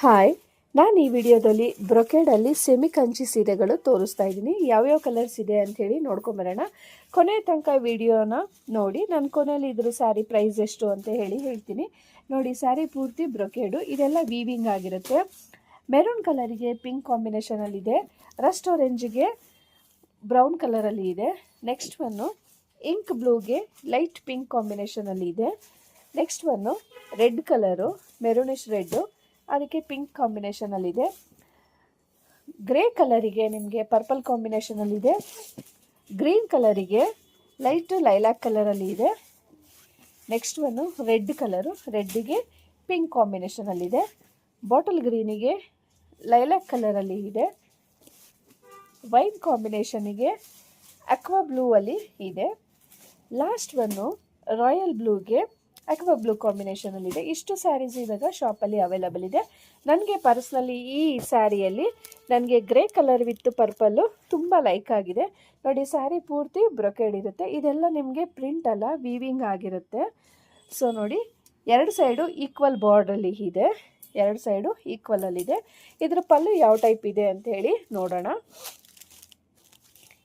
Hi, ನಾನು ಈ ವಿಡಿಯೋದಲ್ಲಿ ಬ್ರೊಕೇಡಲ್ಲಿ ಸೆಮಿ ಕಂಚಿ ಸೀರೆಗಳು ತೋರಿಸ್ತಾ ಇದ್ದೀನಿ. ಯಾವ್ಯಾವ ಕಲರ್ಸ್ ಇದೆ ಅಂಥೇಳಿ ನೋಡ್ಕೊಂಬರೋಣ. ಕೊನೆ ತನಕ ವಿಡಿಯೋನ ನೋಡಿ. ನಾನು ಕೊನೆಯಲ್ಲಿ ಇದ್ರ ಸ್ಯಾರಿ ಪ್ರೈಸ್ ಎಷ್ಟು ಅಂತ ಹೇಳ್ತೀನಿ. ನೋಡಿ, ಸ್ಯಾರಿ ಪೂರ್ತಿ ಬ್ರೊಕೇಡು, ಇದೆಲ್ಲ ವೀವಿಂಗ್ ಆಗಿರುತ್ತೆ. ಮೆರೂನ್ ಕಲರಿಗೆ ಪಿಂಕ್ ಕಾಂಬಿನೇಷನಲ್ಲಿದೆ, ರಸ್ಟ್ ಆರೆಂಜಿಗೆ ಬ್ರೌನ್ ಕಲರಲ್ಲಿ ಇದೆ. ನೆಕ್ಸ್ಟ್ ಒನ್ನು ಇಂಕ್ ಬ್ಲೂಗೆ ಲೈಟ್ ಪಿಂಕ್ ಕಾಂಬಿನೇಷನಲ್ಲಿ ಇದೆ. Next one red colour, maroonish red, ಅದಕ್ಕೆ ಪಿಂಕ್ ಕಾಂಬಿನೇಷನಲ್ಲಿದೆ. ಗ್ರೇ ಕಲರಿಗೆ ನಿಮಗೆ ಪರ್ಪಲ್ ಕಾಂಬಿನೇಷನಲ್ಲಿದೆ. ಗ್ರೀನ್ ಕಲರಿಗೆ ಲೈಟು ಲೈಲಾಕ್ ಕಲರಲ್ಲಿ ಇದೆ. ನೆಕ್ಸ್ಟ್ ಒನ್ನು ರೆಡ್ ಕಲರು, ರೆಡ್ಡಿಗೆ ಪಿಂಕ್ ಕಾಂಬಿನೇಷನಲ್ಲಿದೆ. ಬಾಟಲ್ ಗ್ರೀನಿಗೆ ಲೈಲಾಕ್ ಕಲರಲ್ಲಿ ಇದೆ. ವೈನ್ ಕಾಂಬಿನೇಷನಿಗೆ ಅಕ್ವಾ ಬ್ಲೂ ಅಲ್ಲಿ ಇದೆ. ಲಾಸ್ಟ್ ಒನ್ನು ರಾಯಲ್ ಬ್ಲೂಗೆ ಅಕ್ವಾ ಬ್ಲೂ ಕಾಂಬಿನೇಷನಲ್ಲಿದೆ. ಇಷ್ಟು ಸ್ಯಾರೀಸ್ ಇವಾಗ ಶಾಪಲ್ಲಿ ಅವೈಲಬಲ್ ಇದೆ. ನನಗೆ ಪರ್ಸ್ನಲಿ ಈ ಸ್ಯಾರಿಯಲ್ಲಿ ನನಗೆ ಗ್ರೇ ಕಲರ್ ವಿತ್ ಪರ್ಪಲ್ಲು ತುಂಬ ಲೈಕ್ ಆಗಿದೆ. ನೋಡಿ, ಸ್ಯಾರಿ ಪೂರ್ತಿ ಬ್ರೊಕೇಡ್ ಇರುತ್ತೆ. ಇದೆಲ್ಲ ನಿಮಗೆ ಪ್ರಿಂಟ್ ಅಲ್ಲ, ವೀವಿಂಗ್ ಆಗಿರುತ್ತೆ. ಸೊ ನೋಡಿ, ಎರಡು ಸೈಡು ಈಕ್ವಲ್ ಬಾರ್ಡ್ರಲ್ಲಿ ಇದೆ, ಎರಡು ಸೈಡು ಈಕ್ವಲಲ್ಲಿದೆ. ಇದ್ರ ಪಲ್ಲು ಯಾವ ಟೈಪ್ ಇದೆ ಅಂಥೇಳಿ ನೋಡೋಣ.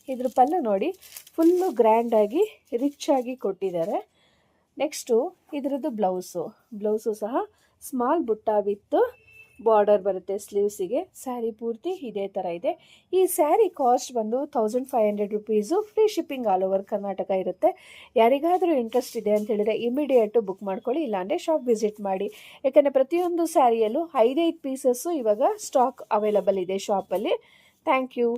ಇದ್ರ ಪಲ್ಲು ನೋಡಿ, ಫುಲ್ಲು ಗ್ರ್ಯಾಂಡಾಗಿ ರಿಚ್ ಆಗಿ ಕೊಟ್ಟಿದ್ದಾರೆ. ನೆಕ್ಸ್ಟು ಇದರದ್ದು ಬ್ಲೌಸು ಸಹ ಸ್ಮಾಲ್ ಬುಟ್ಟ ವಿತ್ ಬಾರ್ಡರ್ ಬರುತ್ತೆ ಸ್ಲೀವ್ಸಿಗೆ. ಸ್ಯಾರಿ ಪೂರ್ತಿ ಇದೇ ಥರ ಇದೆ. ಈ ಸ್ಯಾರಿ ಕಾಸ್ಟ್ ಬಂದು 1500 rupees. Free shipping all over Karnataka ಇರುತ್ತೆ. ಯಾರಿಗಾದರೂ ಇಂಟ್ರೆಸ್ಟ್ ಇದೆ ಅಂತ ಹೇಳಿದರೆ ಇಮಿಡಿಯೇಟು ಬುಕ್ ಮಾಡ್ಕೊಳ್ಳಿ, ಇಲ್ಲಾಂದರೆ ಶಾಪ್ ವಿಸಿಟ್ ಮಾಡಿ. ಯಾಕಂದರೆ ಪ್ರತಿಯೊಂದು ಸ್ಯಾರಿಯಲ್ಲೂ 5 ಪೀಸಸ್ಸು ಇವಾಗ ಸ್ಟಾಕ್ ಅವೈಲಬಲ್ ಇದೆ ಶಾಪಲ್ಲಿ. Thank you.